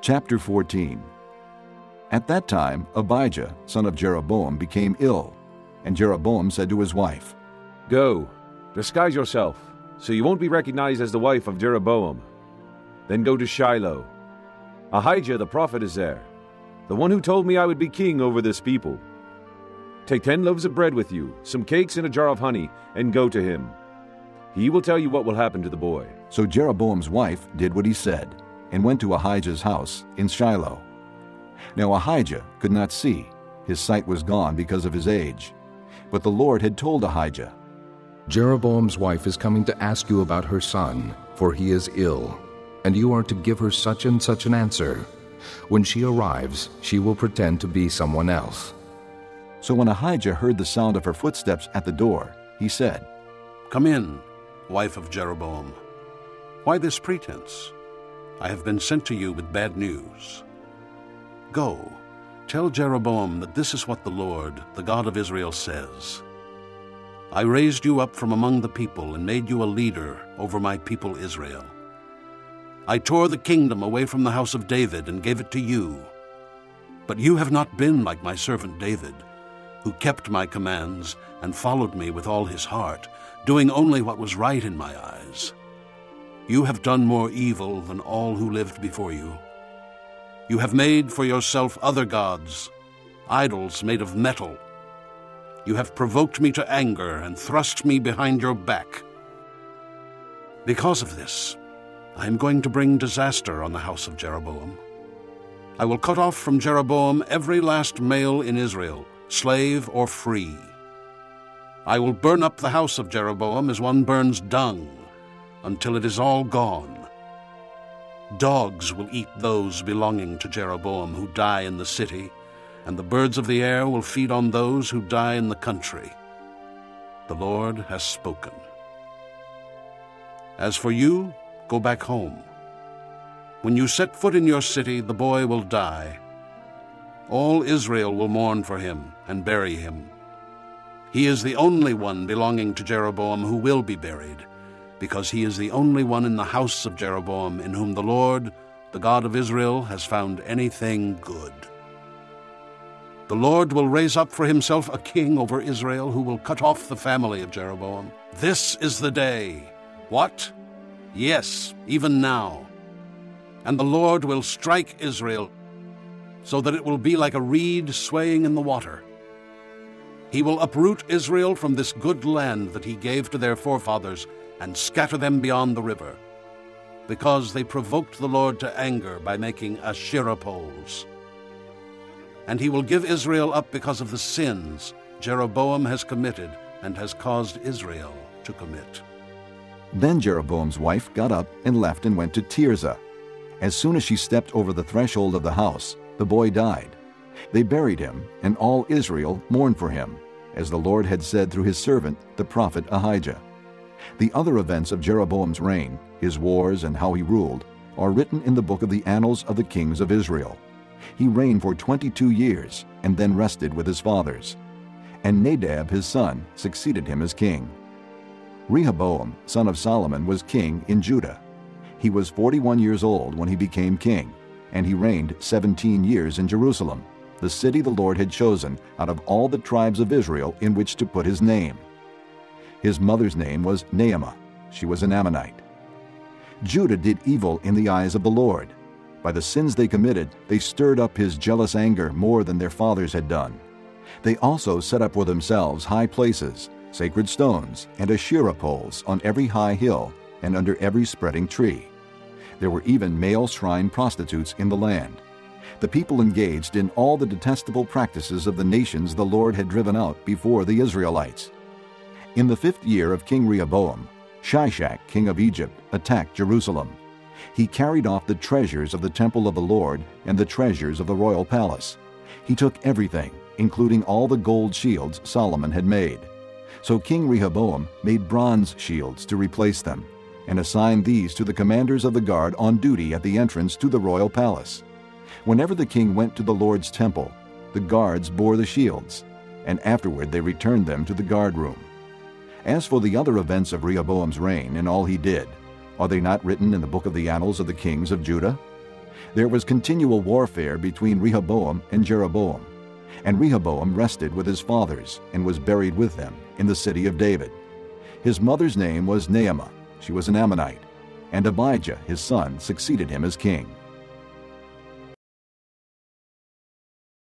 Chapter 14. At that time Abijah, son of Jeroboam, became ill, and Jeroboam said to his wife, "Go, disguise yourself, so you won't be recognized as the wife of Jeroboam. Then go to Shiloh. Ahijah the prophet is there, the one who told me I would be king over this people. Take 10 loaves of bread with you, some cakes and a jar of honey, and go to him. He will tell you what will happen to the boy." So Jeroboam's wife did what he said, and went to Ahijah's house in Shiloh. Now Ahijah could not see, his sight was gone because of his age. But the Lord had told Ahijah, "Jeroboam's wife is coming to ask you about her son, for he is ill, and you are to give her such and such an answer. When she arrives, she will pretend to be someone else." So when Ahijah heard the sound of her footsteps at the door, he said, "Come in, wife of Jeroboam. Why this pretense? I have been sent to you with bad news. Go, tell Jeroboam that this is what the Lord, the God of Israel, says. I raised you up from among the people and made you a leader over my people Israel. I tore the kingdom away from the house of David and gave it to you. But you have not been like my servant David, who kept my commands and followed me with all his heart, doing only what was right in my eyes. You have done more evil than all who lived before you. You have made for yourself other gods, idols made of metal. You have provoked me to anger and thrust me behind your back. Because of this, I am going to bring disaster on the house of Jeroboam. I will cut off from Jeroboam every last male in Israel, slave or free. I will burn up the house of Jeroboam as one burns dung, until it is all gone. Dogs will eat those belonging to Jeroboam who die in the city, and the birds of the air will feed on those who die in the country. The Lord has spoken. As for you, go back home. When you set foot in your city, the boy will die. All Israel will mourn for him and bury him. He is the only one belonging to Jeroboam who will be buried, because he is the only one in the house of Jeroboam in whom the Lord, the God of Israel, has found anything good. The Lord will raise up for himself a king over Israel who will cut off the family of Jeroboam. This is the day. What? Yes, even now. And the Lord will strike Israel, so that it will be like a reed swaying in the water. He will uproot Israel from this good land that he gave to their forefathers and scatter them beyond the river, because they provoked the Lord to anger by making Asherah poles. And he will give Israel up because of the sins Jeroboam has committed and has caused Israel to commit." Then Jeroboam's wife got up and left and went to Tirzah. As soon as she stepped over the threshold of the house, the boy died. They buried him, and all Israel mourned for him, as the Lord had said through his servant, the prophet Ahijah. The other events of Jeroboam's reign, his wars and how he ruled, are written in the book of the annals of the kings of Israel. He reigned for 22 years, and then rested with his fathers. And Nadab his son succeeded him as king. Rehoboam, son of Solomon, was king in Judah. He was 41 years old when he became king, and he reigned 17 years in Jerusalem, the city the Lord had chosen out of all the tribes of Israel in which to put his name. His mother's name was Naamah. She was an Ammonite. Judah did evil in the eyes of the Lord. By the sins they committed, they stirred up his jealous anger more than their fathers had done. They also set up for themselves high places, sacred stones, and Asherah poles on every high hill and under every spreading tree. There were even male shrine prostitutes in the land. The people engaged in all the detestable practices of the nations the Lord had driven out before the Israelites. In the 5th year of King Rehoboam, Shishak, king of Egypt, attacked Jerusalem. He carried off the treasures of the temple of the Lord and the treasures of the royal palace. He took everything, including all the gold shields Solomon had made. So King Rehoboam made bronze shields to replace them, and assigned these to the commanders of the guard on duty at the entrance to the royal palace. Whenever the king went to the Lord's temple, the guards bore the shields, and afterward they returned them to the guard room. As for the other events of Rehoboam's reign and all he did, are they not written in the book of the annals of the kings of Judah? There was continual warfare between Rehoboam and Jeroboam, and Rehoboam rested with his fathers and was buried with them in the city of David. His mother's name was Naamah, she was an Ammonite, and Abijah his son succeeded him as king.